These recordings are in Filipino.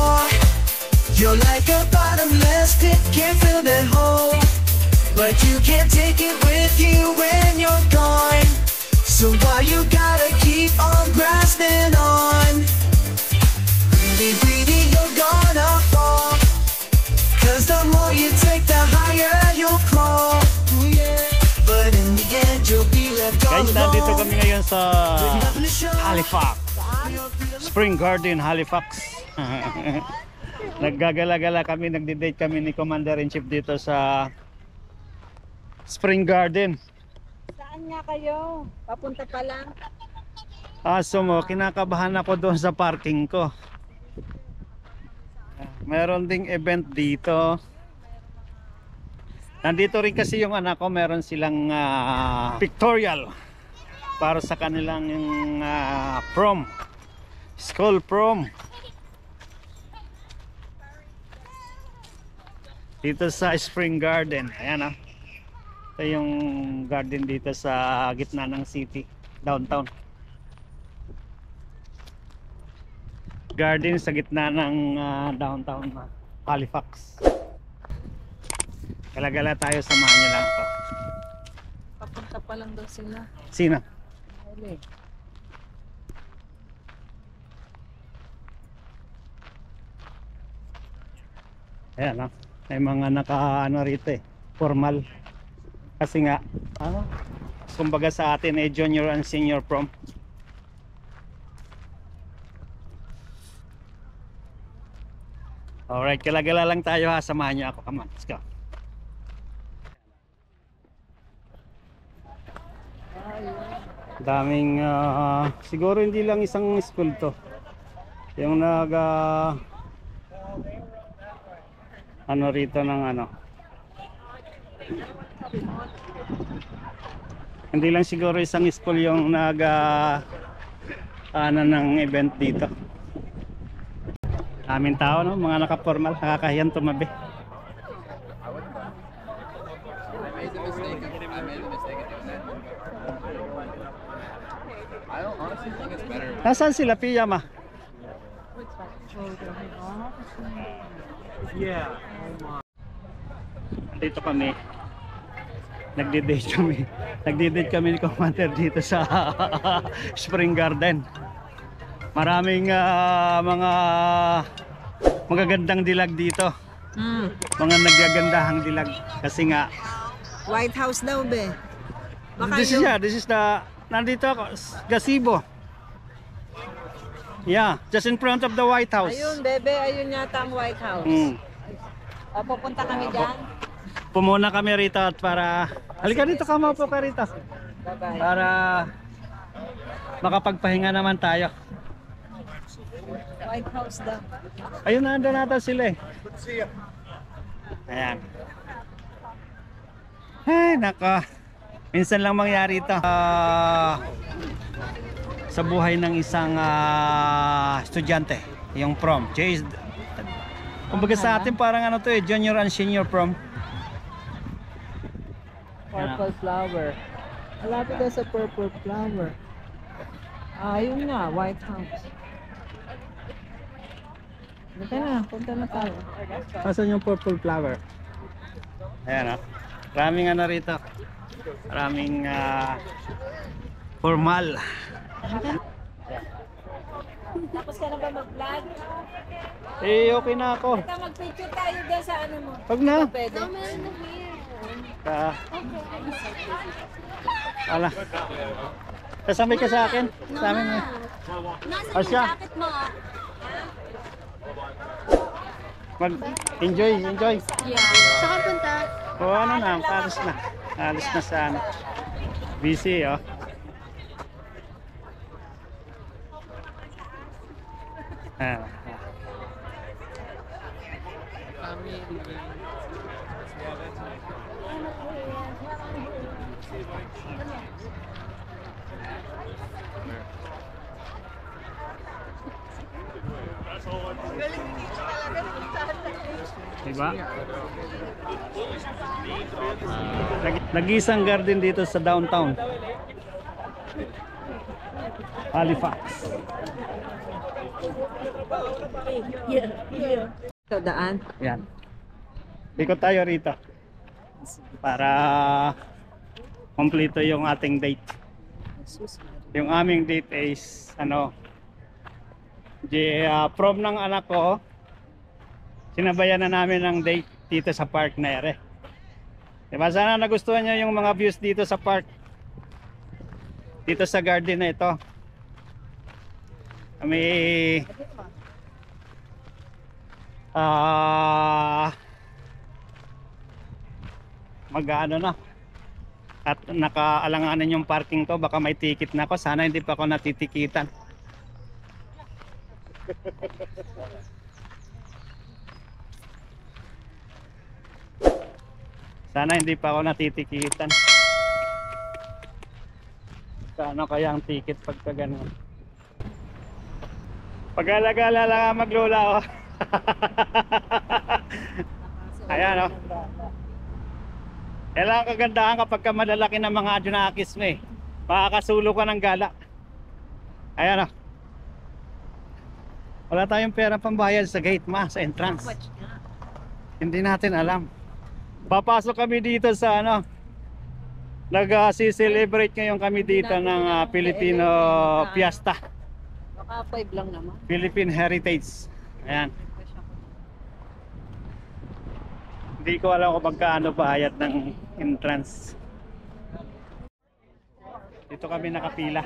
more. You're like a bottomless pit, can't fill that hole, but you can't take it with you when you're gone. So why you gotta keep on grasping on? Breathe, breathe, you're gonna fall, 'cause the more you take, the higher you'll crawl. Ooh, yeah. But in the end, you'll be left all Guys, alone. nandito kami ngayon sa Nothing to show. Halifax, Spring Garden, Halifax. Naggagala-gala kami, nagdi-date kami ni Commander-in-Chief dito sa Spring Garden. Saan nga kayo? Papunta pa lang? Aso mo, kinakabahan ako doon sa parking ko. Meron ding event dito. Nandito rin kasi yung anak ko, meron silang pictorial para sa kanilang prom, school prom. Dito sa Spring Garden. Ayan ah. Ito yung garden dito sa gitna ng city, downtown. Garden sa gitna ng downtown Halifax. Galagala tayo, samahan niyo lang ito. Papunta pa lang daw sila. Sino? Huli. Ayan ah. May mga naka-ano rito eh, formal. Kasi nga, kumbaga sa atin eh, junior and senior prom. Alright, galagala lang tayo ha, samahan niyo ako. Come on, let's go. Daming, siguro hindi lang isang school to. Yung ano rito ng ano. Hindi lang siguro isang school yung ano ng event dito. Daming tao, no? Mga naka-formal, nakakahiyan tumabi. Nasaan sila, Piyama? Yeah. Dito kami. Nagdi-date kami ni Commander dito sa Spring Garden. Maraming mga magagandang dilag dito. Mga nagagandahang dilag kasi nga White House daw be. Baka this is the nandito ako, gazebo. Yeah, just in front of the White House. Ayun, bebe, ayun yata ang White House. O, pupunta kami dyan. Pumuna kami rito at para halika dito, ka maupo ka rito. Bye-bye. Para makapagpahinga naman tayo. White House daw. Ayun, nandun nata sila eh. Ayan. Ay, naka. Minsan lang mangyari ito sa buhay ng isang estudyante, yung prom. Kumbaga sa atin parang ano to eh, junior and senior prom. Purple flower. Malapit daw sa purple flower. Ayun nga, White House. Halika na, punta na tayo. Asan yung purple flower? Ayan o. Maraming ano rito. Maraming formal. Tapos ka na ba mag-vlog? Eh, okay na ako. Ito, mag-picture tayo dyan sa ano mo. Wag na. Pwede. Ala. Kasabay ka sa akin. Sa amin eh. Asya. Mag-enjoy. Yeah. Saan punta? O ano na, alis na. Alis na sa ano. Busy oh. Diba? Nag-isang garden dito sa downtown Halifax. Ito, daan. Yan. Ikot tayo rito. Para kompleto yung ating date. Yung aming date is prom ng anak ko. Sinabayan na namin ng date dito sa park na ere. Diba, sana nagustuhan nyo yung mga views dito sa park. Dito sa garden na ito. Kami mag-ano na. At nakaalanganan yung parking to. Baka may ticket na ako. Sana hindi pa ako natitikitan. Sana hindi pa ako natitikitan. Kano kaya ang ticket pagka ganun? Pag-alagala lang maglola ako. Ayan o. Kailangan kagandahan kapag ka malalaki ng mga adjunakis mo eh. Makakasulo ka ng gala. Ayan o. Wala tayong pera pambayad sa gate sa entrance. Hindi natin alam. Papasok kami dito sa nag-celebrate ngayon kami dito ng Filipino Fiesta. Baka 5 lang naman. Philippine Heritage. Ayan. Hindi ko alam kung magkano bayad ng entrance. Dito kami nakapila.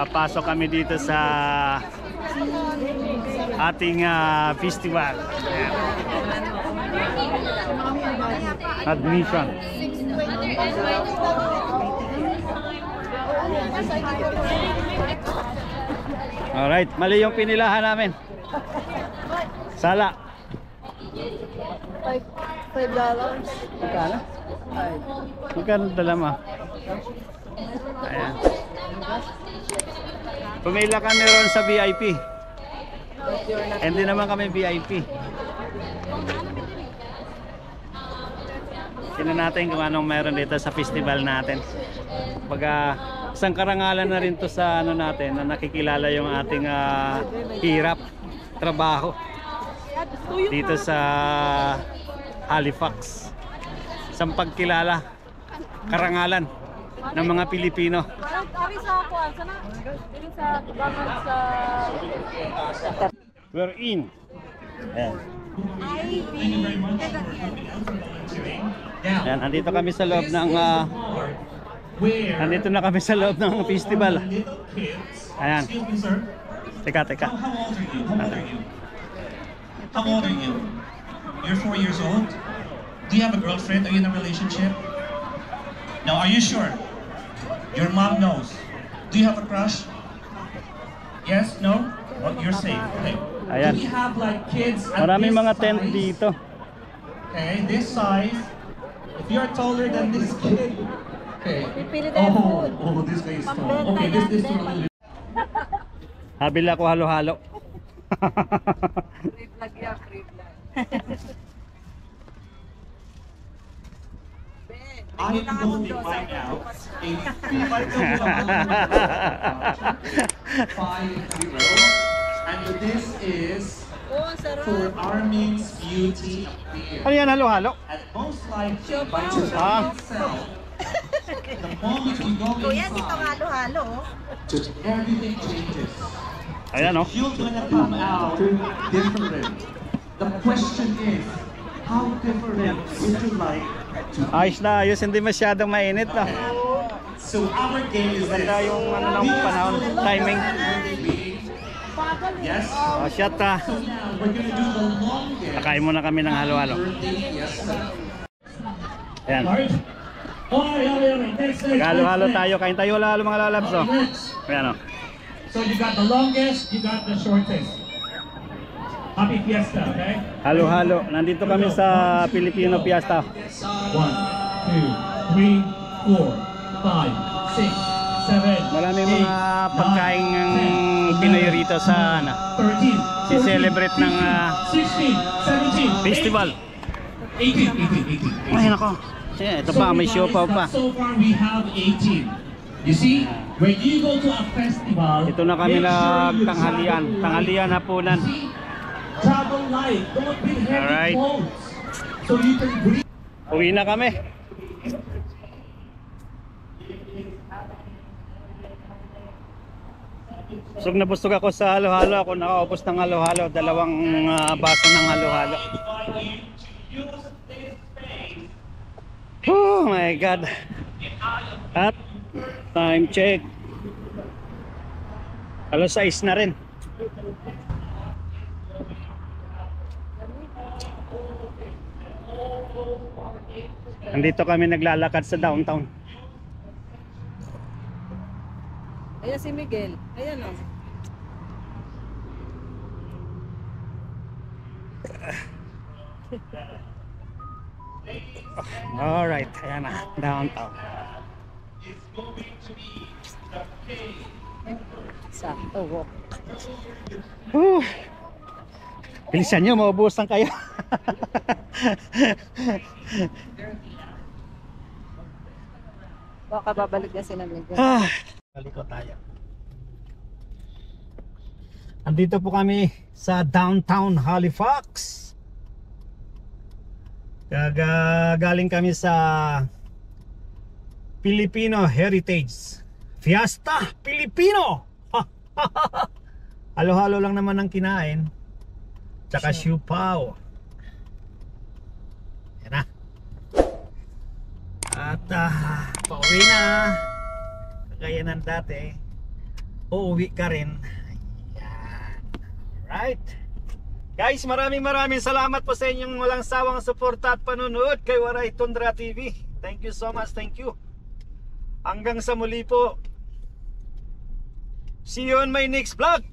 Papasok kami dito sa ating festival. Ayan. Admission. Alright, mali yung pinilahan namin. Sala. $5. Magkano? Magkano dala mo? Ayan. Pumila kami ron sa VIP. Hindi naman kami VIP. Tingnan natin kung anong meron dito sa festival natin. Baga, isang karangalan na rin to sa natin na nakikilala yung ating hirap, trabaho dito sa Halifax. Isang pagkilala, karangalan ng mga Pilipino. We're in. Ayan. Ayan, andito kami sa loob ng nandito na kami sa loob ng festival. Ayan. Teka. How old are you? You're 4 years old? Do you have a girlfriend? Are you in a relationship? No, are you sure? Your mom knows. Do you have a crush? Yes? No? Oh, you're safe. Okay. Ayan. Do we have like kids at Maraming this mga tent size? dito. Okay, this size. If you're taller than this kid. Okay. Pipili tayo food. Oh, this guy is tall. Okay, this one. Habil ako halo-halo. Free vlog yan, free vlog. I am going right now a 5-0, and this is Oh, ang sarap. for Armin's Beauty Beer. Ano yan, halo-halo? And most likely, by Japan itself, the moment you go inside, everything changes. Ayan o. You're gonna come out different. The question is, how different would you like to be? Ayos na ayos, hindi masyadong mainit na. So our game is this. Ganda yung ng panahon, timing. Yes. Oh, shot ka. So now we're gonna do the longest Nakain muna kami ng halo-halo. birthday fiesta. Ayan. Halo-halo tayo. Kain tayo halo-halo mga lalabs. Oh. Ayan o. So you got the longest, you got the shortest. Happy Fiesta, okay? Halo-halo. Nandito kami sa Filipino Fiesta. 1, 2, 3, 4, 5, 6, 7, Maraming mga pagkain ng Pinoy rito sa 13, 14, si-celebrate ng 16, 17, festival. 18. Ay nako. Ito pa, may siopaw pa. So far we have 18. You see, when you go to a festival, Ito na kami make sure you nagtanghalian. travel Tanghalian, hapunan. light. See, travel light. Don't bring heavy Alright. clothes. So you can breathe. Uwi na kami. Busog na busog ako sa halo-halo. Ako nakaubos ng halo-halo. 2 baso ng halo-halo. Oh my God. At time check. Alas 6 na rin. Nandito kami naglalakad sa downtown. Ayan si Miguel. Ayan o. Alright, ayan na, downtown. Sakto. Walk. Bilisan nyo, maubusan kayo. Baka babalik na si Miguel. Kaliko tayo. Andito po kami sa downtown Halifax. Galing kami sa Filipino Heritage Fiesta Filipino. Halo-halo lang naman ang kinain. Tsaka siupaw. Yan na. At pauwi na. Kagaya ng dati, uuwi ka rin. Ayan. Alright. Guys, maraming salamat po sa inyong walang sawang suporta at panunood kay Waray Tundra TV. Thank you so much, thank you. Hanggang sa muli po. See you on my next vlog.